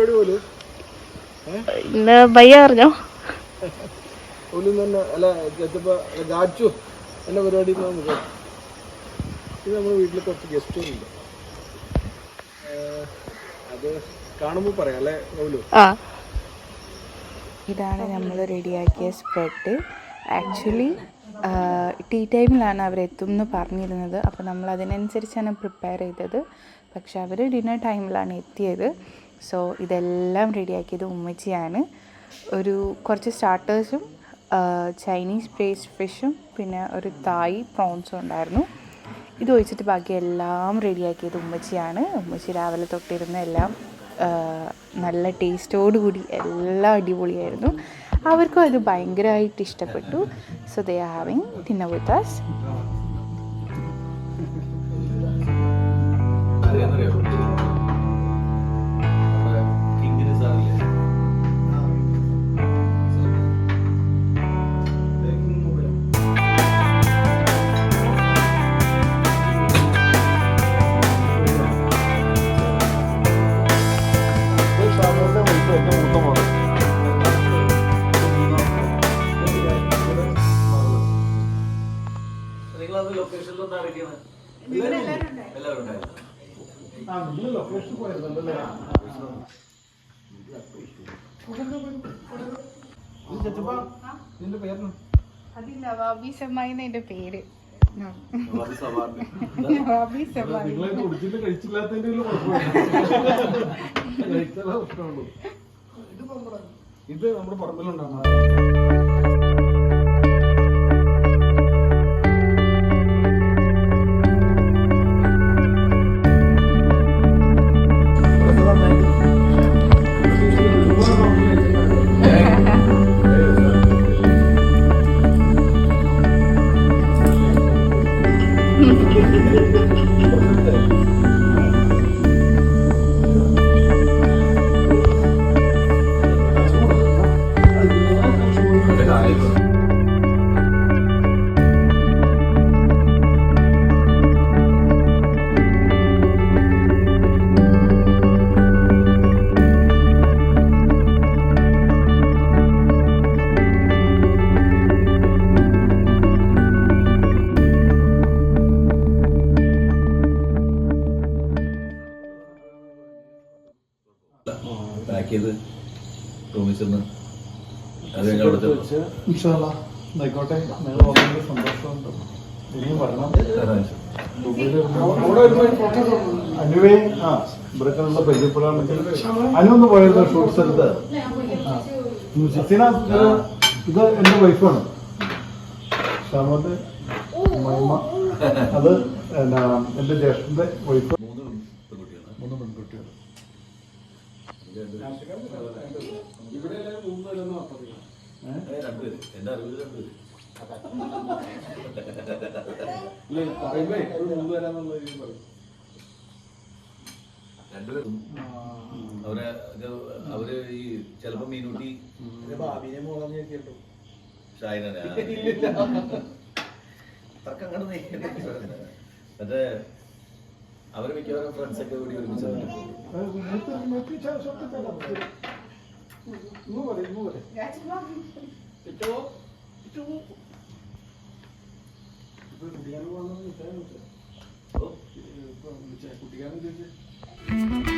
പരിപാടി പോലും ഇന്ന് ഭയ്യ പറഞ്ഞോ പോലും തന്നെ അല്ല ഗാച്ചു എന്നെ പരിപാടി നമുക്ക് ഇത് നമ്മുടെ വീട്ടിൽ കുറച്ച് ഗസ്റ്റുകളുണ്ട് അത് കാണുമ്പോൾ പറയാം അല്ലേ പോലും. ഇതാണ് നമ്മൾ റെഡിയാക്കിയ സ്പ്രെഡ്. ആക്ച്വലി ടീ ടൈമിലാണ് അവരെത്തും എന്ന് പറഞ്ഞിരുന്നത്. അപ്പോൾ നമ്മൾ അതിനനുസരിച്ചാണ് പ്രിപ്പയർ ചെയ്തത്. പക്ഷെ അവർ ഡിന്നർ ടൈമിലാണ് എത്തിയത്. സോ ഇതെല്ലാം റെഡിയാക്കിയത് ഉമ്മച്ചിയാണ്. കുറച്ച് സ്റ്റാർട്ടേഴ്സും ചൈനീസ് ബ്രേസ്ഡ് ഫിഷും പിന്നെ ഒരു തായ് പ്രോൺസും ഉണ്ടായിരുന്നു. ഇത് ഒഴിച്ചിട്ട് ബാക്കി എല്ലാം റെഡിയാക്കിയത് ഉമ്മച്ചിയാണ്. ഉമ്മച്ചി രാവിലെ തൊട്ടിരുന്ന എല്ലാം നല്ല ടേസ്റ്റോടുകൂടി എല്ലാം അടിപൊളിയായിരുന്നു. അവർക്കും അത് ഭയങ്കരമായിട്ട് ഇഷ്ടപ്പെട്ടു. So they are having dinner with us. അതിന്റെ പേര് ഇത് നമ്മുടെ പറമ്പിലുണ്ടാകും. ആയിക്കോട്ടെ. സന്തോഷമുണ്ട്. ഇനിയും വരണം. അനുവേ ഇവിടേക്കുള്ള പരിചയപ്പെടാണെങ്കിൽ അനുവൊന്ന് പോയത് ഷൂട്ട് സ്ഥലത്ത്. ഇത് എന്റെ വൈഫാണ് ശ്യാമത്തെ മൈമ. അത് എന്റെ ജ്യേഷ്ഠന്റെ വൈഫ്. 3 പെൺകുട്ടികൾ. ഇവിടെ 3 പേരെന്ന് പറഞ്ഞത്. അവര് ഈ ചെലപ്പോ മീനൂട്ടി മറ്റേ അവര് മിക്കവാറും ഫ്രണ്ട്സൊക്കെ കൂടി ഒരുമിച്ച് കുട്ടിക്കാരൻ ചോദിച്ചു